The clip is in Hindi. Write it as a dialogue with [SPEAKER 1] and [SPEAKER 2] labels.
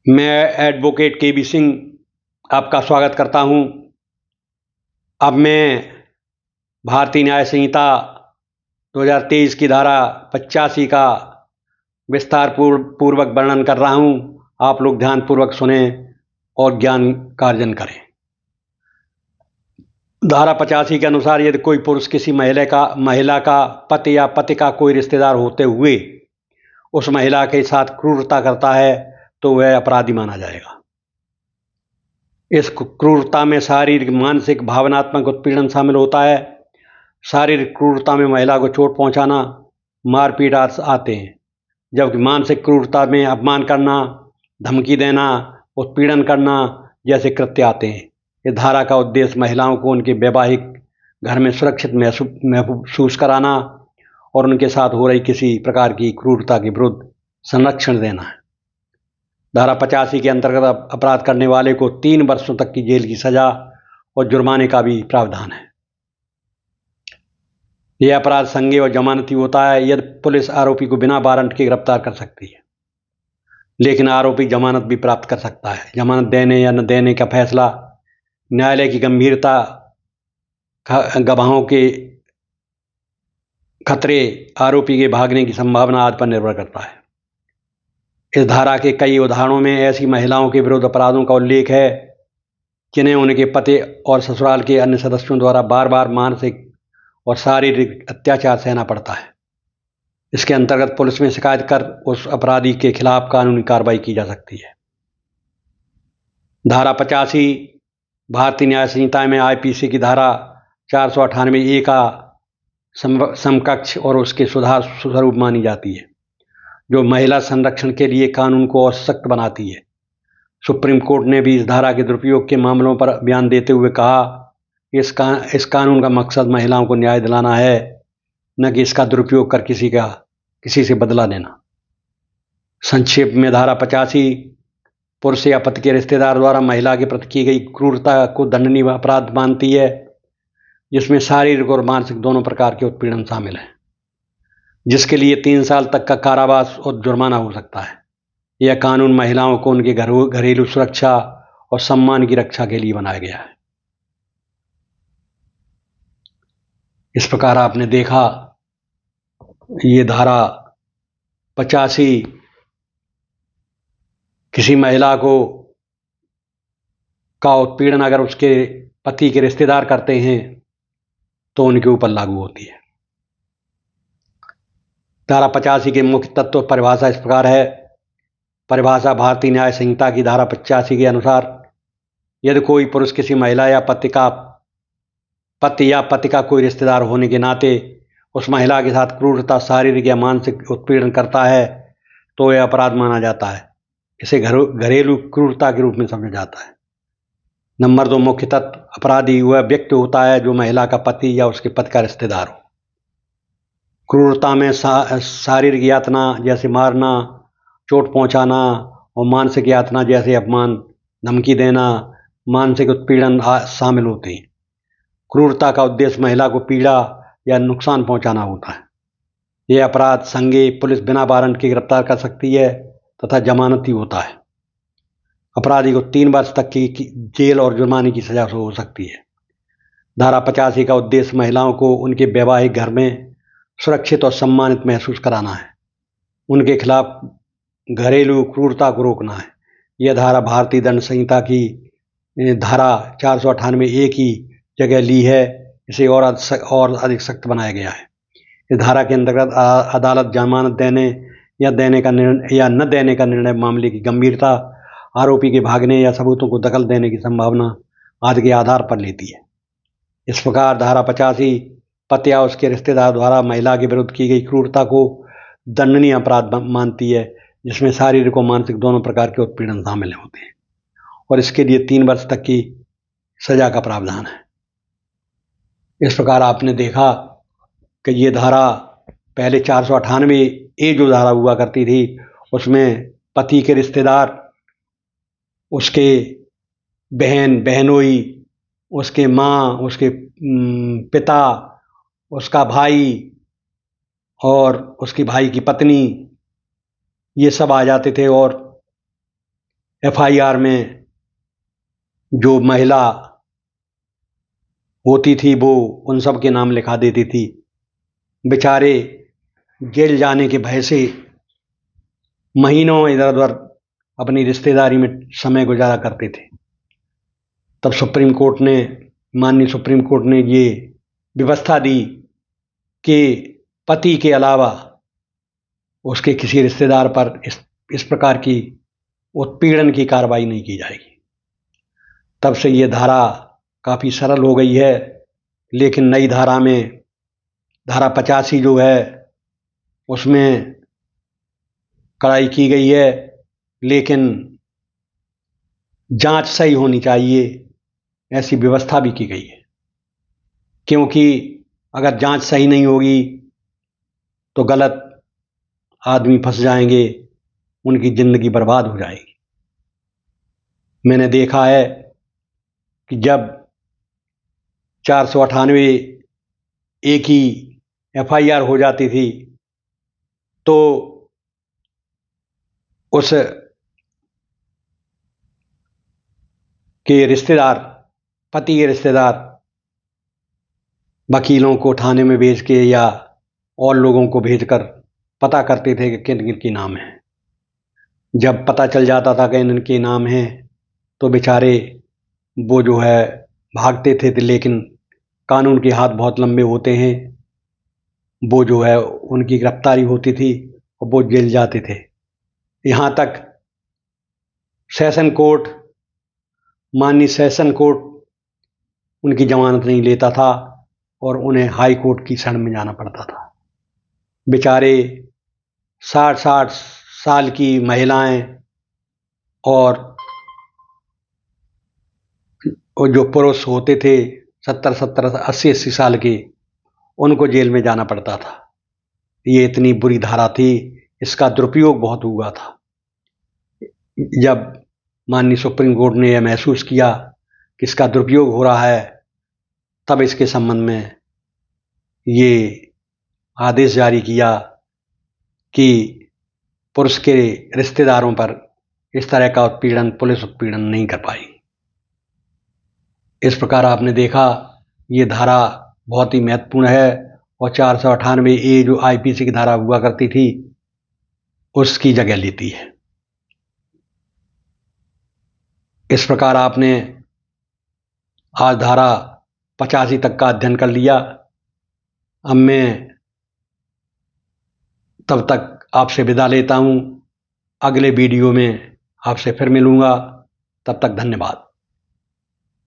[SPEAKER 1] मैं एडवोकेट के बी सिंह आपका स्वागत करता हूं। अब मैं भारतीय न्याय संहिता 2023 की धारा 85 का विस्तार पूर्वक वर्णन कर रहा हूं। आप लोग ध्यानपूर्वक सुने और ज्ञान का अर्जन करें। धारा 85 के अनुसार यदि कोई पुरुष किसी महिला का पति या पति का कोई रिश्तेदार होते हुए उस महिला के साथ क्रूरता करता है तो वह अपराधी माना जाएगा। इस क्रूरता में शारीरिक, मानसिक, भावनात्मक उत्पीड़न शामिल होता है। शारीरिक क्रूरता में महिला को चोट पहुंचाना, मारपीट आते हैं, जबकि मानसिक क्रूरता में अपमान करना, धमकी देना, उत्पीड़न करना जैसे कृत्य आते हैं। इस धारा का उद्देश्य महिलाओं को उनके वैवाहिक घर में सुरक्षित महसूस कराना और उनके साथ हो रही किसी प्रकार की क्रूरता के विरुद्ध संरक्षण देना है। धारा 85 के अंतर्गत अपराध करने वाले को 3 वर्षों तक की जेल की सजा और जुर्माने का भी प्रावधान है। यह अपराध संज्ञेय और जमानती होता है। यदि पुलिस आरोपी को बिना वारंट के गिरफ्तार कर सकती है, लेकिन आरोपी जमानत भी प्राप्त कर सकता है। जमानत देने या न देने का फैसला न्यायालय की गंभीरता, गवाहों के खतरे, आरोपी के भागने की संभावना आदि पर निर्भर करता है। इस धारा के कई उदाहरणों में ऐसी महिलाओं के विरुद्ध अपराधों का उल्लेख है जिन्हें उनके पति और ससुराल के अन्य सदस्यों द्वारा बार बार मानसिक और शारीरिक अत्याचार सहना पड़ता है। इसके अंतर्गत पुलिस में शिकायत कर उस अपराधी के खिलाफ कानूनी कार्रवाई की जा सकती है। धारा 85 भारतीय न्याय संहिता में आईपीसी की धारा 498A का समकक्ष और उसके सुधार स्वरूप मानी जाती है, जो महिला संरक्षण के लिए कानून को और सख्त बनाती है। सुप्रीम कोर्ट ने भी इस धारा के दुरुपयोग के मामलों पर बयान देते हुए कहा कि इस कानून का मकसद महिलाओं को न्याय दिलाना है, न कि इसका दुरुपयोग कर किसी से बदला लेना। संक्षेप में धारा 85 पुरुष या पति के रिश्तेदार द्वारा महिला के प्रति की गई क्रूरता को दंडनीय अपराध मानती है, जिसमें शारीरिक और मानसिक दोनों प्रकार के उत्पीड़न शामिल हैं, जिसके लिए 3 साल तक का कारावास और जुर्माना हो सकता है। यह कानून महिलाओं को उनके घरेलू सुरक्षा और सम्मान की रक्षा के लिए बनाया गया है। इस प्रकार आपने देखा, ये धारा 85 किसी महिला का उत्पीड़न अगर उसके पति के रिश्तेदार करते हैं तो उनके ऊपर लागू होती है। धारा 85 के मुख्य तत्व परिभाषा इस प्रकार है। परिभाषा भारतीय न्याय संहिता की धारा 85 के अनुसार यदि कोई पुरुष किसी महिला या पति का कोई रिश्तेदार होने के नाते उस महिला के साथ क्रूरता, शारीरिक या मानसिक उत्पीड़न करता है तो यह अपराध माना जाता है। इसे घरेलू क्रूरता के रूप में समझा जाता है। नंबर 2, मुख्य तत्व। अपराधी वह व्यक्ति होता है जो महिला का पति या उसके पति का रिश्तेदार हो। क्रूरता में शारीरिक यातना जैसे मारना, चोट पहुंचाना और मानसिक यातना जैसे अपमान, धमकी देना, मानसिक उत्पीड़न शामिल होते हैं। क्रूरता का उद्देश्य महिला को पीड़ा या नुकसान पहुंचाना होता है। यह अपराध संज्ञेय, पुलिस बिना वारंट के गिरफ्तार कर सकती है तथा जमानती होता है। अपराधी को 3 वर्ष तक की जेल और जुर्माने की सजा हो सकती है। धारा 85 का उद्देश्य महिलाओं को उनके वैवाहिक घर में सुरक्षित और सम्मानित महसूस कराना है। उनके खिलाफ घरेलू क्रूरता को रोकना है। यह धारा भारतीय दंड संहिता की धारा 498A की जगह ली है। इसे और अधिक सख्त बनाया गया है। इस धारा के अंतर्गत अदालत जमानत देने या न देने का निर्णय मामले की गंभीरता, आरोपी के भागने या सबूतों को दखल देने की संभावना आदि के आधार पर लेती है। इस प्रकार धारा 85 पति या उसके रिश्तेदार द्वारा महिला के विरुद्ध की गई क्रूरता को दंडनीय अपराध मानती है, जिसमें शारीरिक और मानसिक दोनों प्रकार के उत्पीड़न शामिल होते हैं और इसके लिए 3 वर्ष तक की सजा का प्रावधान है। इस प्रकार आपने देखा कि ये धारा पहले 498A जो धारा हुआ करती थी उसमें पति के रिश्तेदार, उसके बहन, बहनोई, उसके माँ, उसके पिता, उसका भाई और उसकी भाई की पत्नी, ये सब आ जाते थे और एफआईआर में जो महिला होती थी वो उन सब के नाम लिखा देती थी। बेचारे जेल जाने के भय से महीनों इधर उधर अपनी रिश्तेदारी में समय गुजारा करते थे। तब माननीय सुप्रीम कोर्ट ने ये व्यवस्था दी कि पति के अलावा उसके किसी रिश्तेदार पर इस प्रकार की उत्पीड़न की कार्रवाई नहीं की जाएगी। तब से ये धारा काफ़ी सरल हो गई है, लेकिन नई धारा में धारा 85 जो है उसमें कड़ाई की गई है, लेकिन जांच सही होनी चाहिए ऐसी व्यवस्था भी की गई है, क्योंकि अगर जांच सही नहीं होगी तो गलत आदमी फंस जाएंगे, उनकी ज़िंदगी बर्बाद हो जाएगी। मैंने देखा है कि जब 498 एक ही एफआईआर हो जाती थी तो उस के रिश्तेदार, पति के रिश्तेदार वकीलों को थाने में भेज के या और लोगों को भेजकर पता करते थे कि किन किन के नाम है। जब पता चल जाता था कि इनके नाम हैं तो बेचारे वो जो है भागते थे, लेकिन कानून के हाथ बहुत लंबे होते हैं। वो जो है उनकी गिरफ्तारी होती थी और वो जेल जाते थे। यहाँ तक माननीय सेशन कोर्ट उनकी जमानत नहीं लेता था और उन्हें हाई कोर्ट की शरण में जाना पड़ता था। बेचारे 60-60 साल की महिलाएं और जो पुरुष होते थे 70-70 80-80 साल के, उनको जेल में जाना पड़ता था। ये इतनी बुरी धारा थी, इसका दुरुपयोग बहुत हुआ था। जब माननीय सुप्रीम कोर्ट ने यह महसूस किया कि इसका दुरुपयोग हो रहा है, तब इसके संबंध में ये आदेश जारी किया कि पुरुष के रिश्तेदारों पर इस तरह का उत्पीड़न पुलिस उत्पीड़न नहीं कर पाई। इस प्रकार आपने देखा ये धारा बहुत ही महत्वपूर्ण है और 498A जो आईपीसी की धारा हुआ करती थी उसकी जगह लेती है। इस प्रकार आपने आज धारा 85 तक का अध्ययन कर लिया। अब मैं तब तक आपसे विदा लेता हूँ। अगले वीडियो में आपसे फिर मिलूँगा। तब तक धन्यवाद।